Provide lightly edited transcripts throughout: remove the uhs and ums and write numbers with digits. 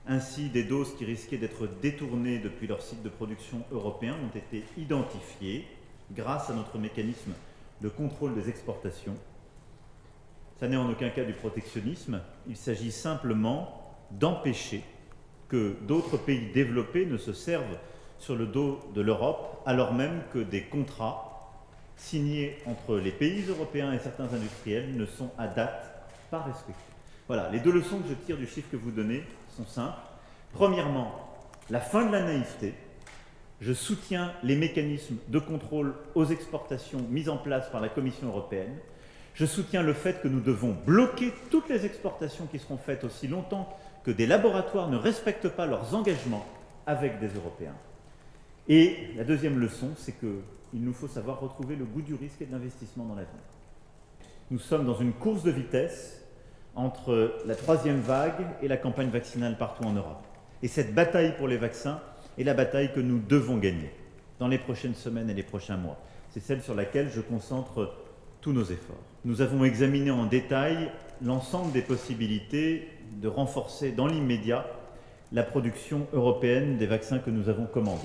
Ainsi, des doses qui risquaient d'être détournées depuis leur site de production européen ont été identifiées grâce à notre mécanisme de contrôle des exportations. Ça n'est en aucun cas du protectionnisme, il s'agit simplement d'empêcher que d'autres pays développés ne se servent sur le dos de l'Europe, alors même que des contrats signés entre les pays européens et certains industriels ne sont à date pas respectés. Voilà, les deux leçons que je tire du chiffre que vous donnez sont simples. Premièrement, la fin de la naïveté. Je soutiens les mécanismes de contrôle aux exportations mis en place par la Commission européenne. Je soutiens le fait que nous devons bloquer toutes les exportations qui seront faites aussi longtemps que des laboratoires ne respectent pas leurs engagements avec des Européens. Et la deuxième leçon, c'est qu'il nous faut savoir retrouver le goût du risque et de l'investissement dans l'avenir. Nous sommes dans une course de vitesse entre la troisième vague et la campagne vaccinale partout en Europe. Et cette bataille pour les vaccins est la bataille que nous devons gagner dans les prochaines semaines et les prochains mois. C'est celle sur laquelle je concentre tous nos efforts. Nous avons examiné en détail l'ensemble des possibilités de renforcer dans l'immédiat la production européenne des vaccins que nous avons commandés.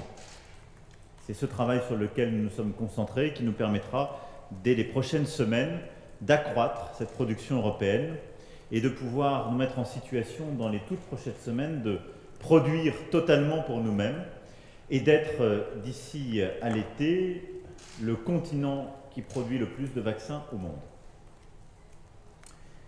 C'est ce travail sur lequel nous nous sommes concentrés qui nous permettra, dès les prochaines semaines, d'accroître cette production européenne et de pouvoir nous mettre en situation, dans les toutes prochaines semaines, de produire totalement pour nous-mêmes et d'être, d'ici à l'été, le continent qui produit le plus de vaccins au monde.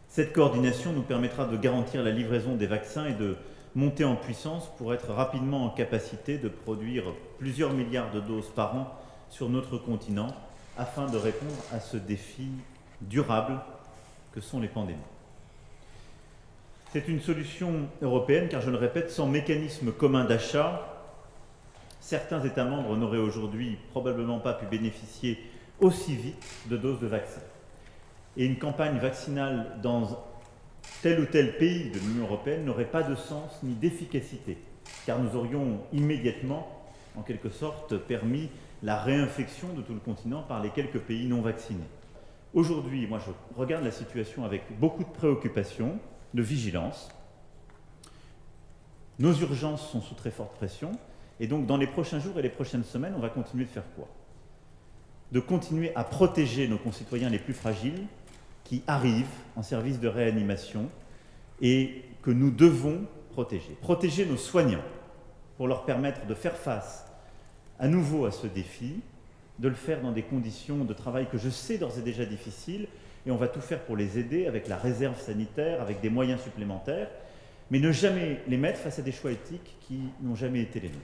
Cette coordination nous permettra de garantir la livraison des vaccins et de monter en puissance pour être rapidement en capacité de produire plusieurs milliards de doses par an sur notre continent afin de répondre à ce défi durable que sont les pandémies. C'est une solution européenne car, je le répète, sans mécanisme commun d'achat, certains États membres n'auraient aujourd'hui probablement pas pu bénéficier aussi vite de doses de vaccins. Et une campagne vaccinale dans tel ou tel pays de l'Union européenne n'aurait pas de sens ni d'efficacité, car nous aurions immédiatement, en quelque sorte, permis la réinfection de tout le continent par les quelques pays non vaccinés. Aujourd'hui, moi, je regarde la situation avec beaucoup de préoccupation, de vigilance. Nos urgences sont sous très forte pression, et donc dans les prochains jours et les prochaines semaines, on va continuer de faire quoi? De continuer à protéger nos concitoyens les plus fragiles qui arrivent en service de réanimation et que nous devons protéger. Protéger nos soignants pour leur permettre de faire face à nouveau à ce défi, de le faire dans des conditions de travail que je sais d'ores et déjà difficiles, et on va tout faire pour les aider avec la réserve sanitaire, avec des moyens supplémentaires, mais ne jamais les mettre face à des choix éthiques qui n'ont jamais été les nôtres.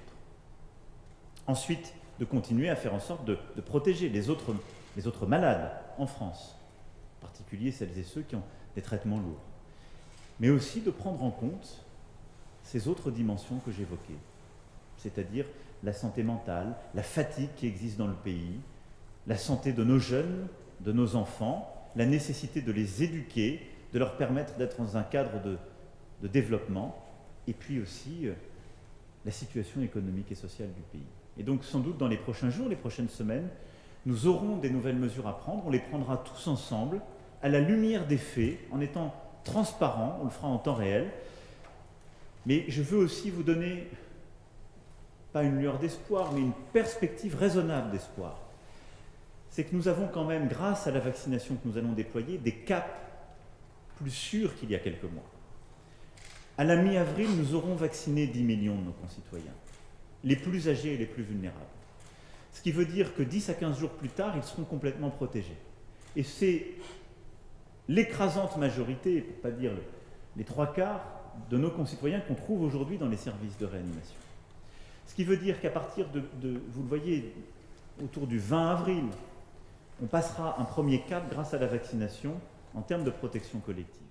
Ensuite, de continuer à faire en sorte de protéger les autres malades en France, en particulier celles et ceux qui ont des traitements lourds, mais aussi de prendre en compte ces autres dimensions que j'évoquais, c'est-à-dire la santé mentale, la fatigue qui existe dans le pays, la santé de nos jeunes, de nos enfants, la nécessité de les éduquer, de leur permettre d'être dans un cadre de développement, et puis aussi la situation économique et sociale du pays. Et donc sans doute dans les prochains jours, les prochaines semaines, nous aurons des nouvelles mesures à prendre, on les prendra tous ensemble, à la lumière des faits, en étant transparents, on le fera en temps réel, mais je veux aussi vous donner, pas une lueur d'espoir, mais une perspective raisonnable d'espoir. C'est que nous avons quand même, grâce à la vaccination que nous allons déployer, des caps plus sûrs qu'il y a quelques mois. À la mi-avril, nous aurons vacciné 10 millions de nos concitoyens, les plus âgés et les plus vulnérables. Ce qui veut dire que 10 à 15 jours plus tard, ils seront complètement protégés. Et c'est l'écrasante majorité, pour ne pas dire les 3/4 de nos concitoyens qu'on trouve aujourd'hui dans les services de réanimation. Ce qui veut dire qu'à partir vous le voyez, autour du 20 avril, on passera un premier cap grâce à la vaccination en termes de protection collective.